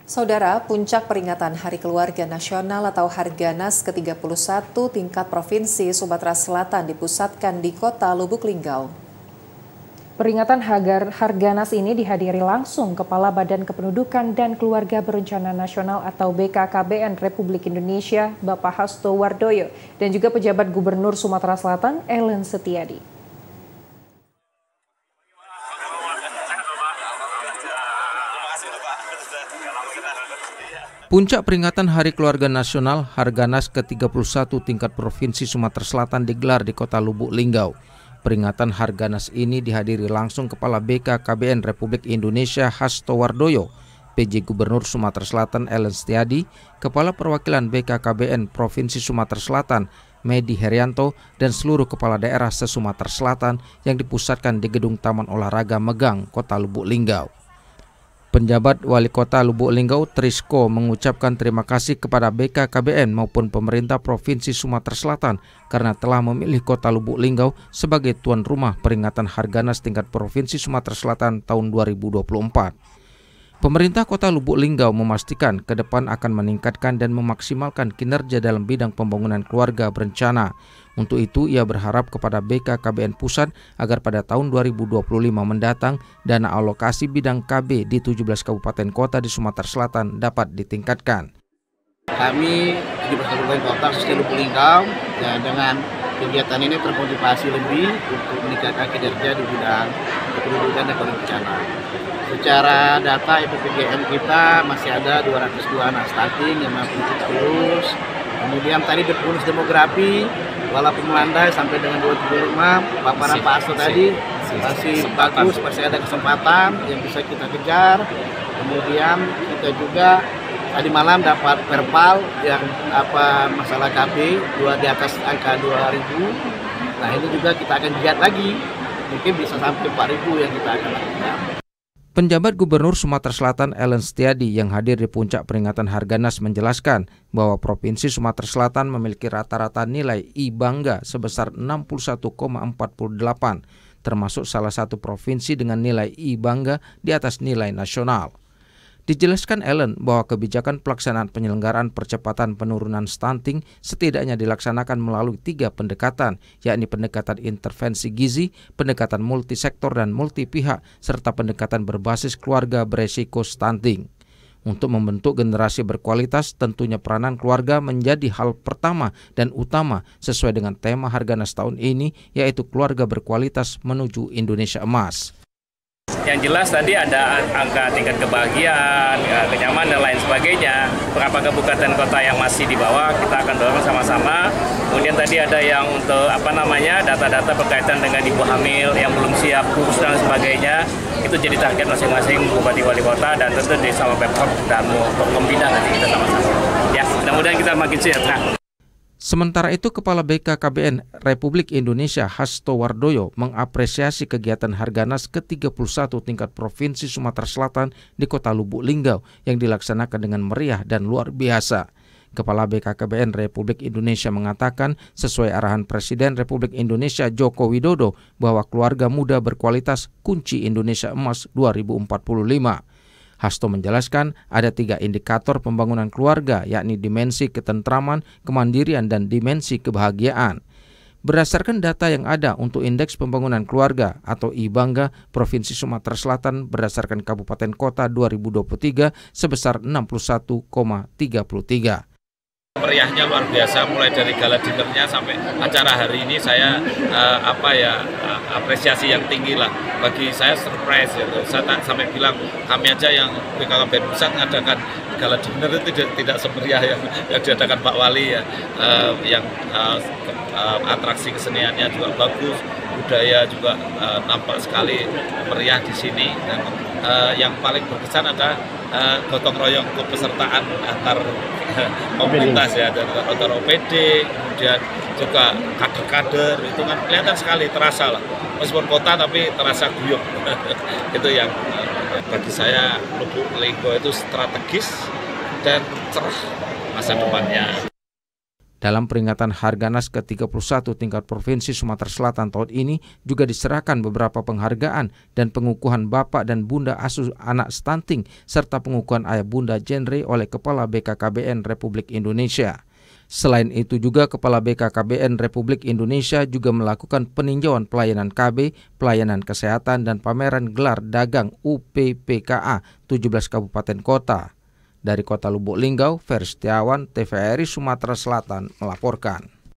Saudara, puncak peringatan Hari Keluarga Nasional atau Harganas ke-31 tingkat Provinsi Sumatera Selatan dipusatkan di Kota Lubuk Linggau. Peringatan Harganas ini dihadiri langsung Kepala Badan Kependudukan dan Keluarga Berencana Nasional atau BKKBN Republik Indonesia, Bapak Hasto Wardoyo, dan juga pejabat Gubernur Sumatera Selatan, Ellen Setiadi. Puncak peringatan Hari Keluarga Nasional Harganas ke-31 tingkat Provinsi Sumatera Selatan digelar di Kota Lubuk Linggau. Peringatan Harganas ini dihadiri langsung Kepala BKKBN Republik Indonesia Hasto Wardoyo, PJ Gubernur Sumatera Selatan Ellen Setiadi, Kepala Perwakilan BKKBN Provinsi Sumatera Selatan Medi Herianto, dan seluruh kepala daerah se-Sumatera Selatan yang dipusatkan di Gedung Taman Olahraga Megang, Kota Lubuk Linggau. Penjabat Wali Kota Lubuk Linggau Trisko mengucapkan terima kasih kepada BKKBN maupun pemerintah Provinsi Sumatera Selatan karena telah memilih Kota Lubuk Linggau sebagai tuan rumah peringatan Harganas tingkat Provinsi Sumatera Selatan tahun 2024. Pemerintah Kota Lubuk Linggau memastikan ke depan akan meningkatkan dan memaksimalkan kinerja dalam bidang pembangunan keluarga berencana. Untuk itu, ia berharap kepada BKKBN Pusat agar pada tahun 2025 mendatang dana alokasi bidang KB di 17 kabupaten kota di Sumatera Selatan dapat ditingkatkan. Kami 17 kabupaten kota khususnya Lubuk Linggau ya, dengan kegiatan ini termotivasi lebih untuk meningkatkan kinerja di bidang kependudukan dan berencana. Secara data IPPGN kita masih ada 202 anak stunting yang mampu kita urus. Kemudian tadi bonus demografi walaupun melandai sampai dengan 2025, paparan Pak Hasto tadi masih bagus, masih ada kesempatan yang bisa kita kejar. Kemudian kita juga tadi malam dapat perpal yang masalah KB di atas angka 2.000. Nah ini juga kita akan lihat lagi, mungkin bisa sampai 4.000 yang kita akan lakukan. Penjabat Gubernur Sumatera Selatan Ellen Setiadi yang hadir di puncak peringatan Harganas menjelaskan bahwa Provinsi Sumatera Selatan memiliki rata-rata nilai I-Bangga sebesar 61,48, termasuk salah satu provinsi dengan nilai I-Bangga di atas nilai nasional. Dijelaskan Ellen bahwa kebijakan pelaksanaan penyelenggaraan percepatan penurunan stunting setidaknya dilaksanakan melalui 3 pendekatan, yakni pendekatan intervensi gizi, pendekatan multisektor dan multipihak, serta pendekatan berbasis keluarga beresiko stunting. Untuk membentuk generasi berkualitas, tentunya peranan keluarga menjadi hal pertama dan utama sesuai dengan tema Harganas tahun ini, yaitu keluarga berkualitas menuju Indonesia Emas. Yang jelas tadi ada angka tingkat kebahagiaan, kenyamanan dan lain sebagainya. Beberapa kabupaten kota yang masih di bawah kita akan dorong sama-sama. Kemudian tadi ada yang untuk data-data berkaitan dengan ibu hamil yang belum siap kursus dan sebagainya. Itu jadi target masing-masing bupati wali kota dan tentu di sama Pemkab dan Pembina nanti kita sama-sama. Ya, mudah-mudahan kita makin sejahtera. Sementara itu, Kepala BKKBN Republik Indonesia Hasto Wardoyo mengapresiasi kegiatan Harganas ke-31 tingkat Provinsi Sumatera Selatan di Kota Lubuk Linggau yang dilaksanakan dengan meriah dan luar biasa. Kepala BKKBN Republik Indonesia mengatakan sesuai arahan Presiden Republik Indonesia Joko Widodo bahwa keluarga muda berkualitas kunci Indonesia Emas 2045. Hasto menjelaskan ada 3 indikator pembangunan keluarga, yakni dimensi ketentraman, kemandirian, dan dimensi kebahagiaan. Berdasarkan data yang ada untuk Indeks Pembangunan Keluarga atau I-Bangga Provinsi Sumatera Selatan berdasarkan Kabupaten Kota 2023 sebesar 61,33. Meriahnya luar biasa, mulai dari gala dinernya sampai acara hari ini saya apresiasi yang tinggi lah. Bagi saya surprise gitu. Saya sampai bilang kami aja yang BKKBN Pusat mengadakan gala dinner itu tidak semeriah yang diadakan Pak Wali ya. Atraksi keseniannya juga bagus, budaya juga nampak sekali meriah di sini. Dan yang paling berkesan ada gotong royong kepesertaan antar komunitas ya, antar OPD, kemudian juga kader-kader, itu kan kelihatan sekali, terasa lah. Meskipun kota tapi terasa guyup. Itu yang bagi saya Lubuk Linggau itu strategis dan cerah masa depannya. Dalam peringatan Harganas ke-31 tingkat Provinsi Sumatera Selatan tahun ini juga diserahkan beberapa penghargaan dan pengukuhan Bapak dan Bunda asuh anak stunting serta pengukuhan ayah bunda genre oleh Kepala BKKBN Republik Indonesia. Selain itu juga Kepala BKKBN Republik Indonesia juga melakukan peninjauan pelayanan KB, pelayanan kesehatan dan pameran gelar dagang UPPKA 17 kabupaten kota. Dari Kota Lubuk Linggau, Ferry Setiawan, TVRI Sumatera Selatan melaporkan.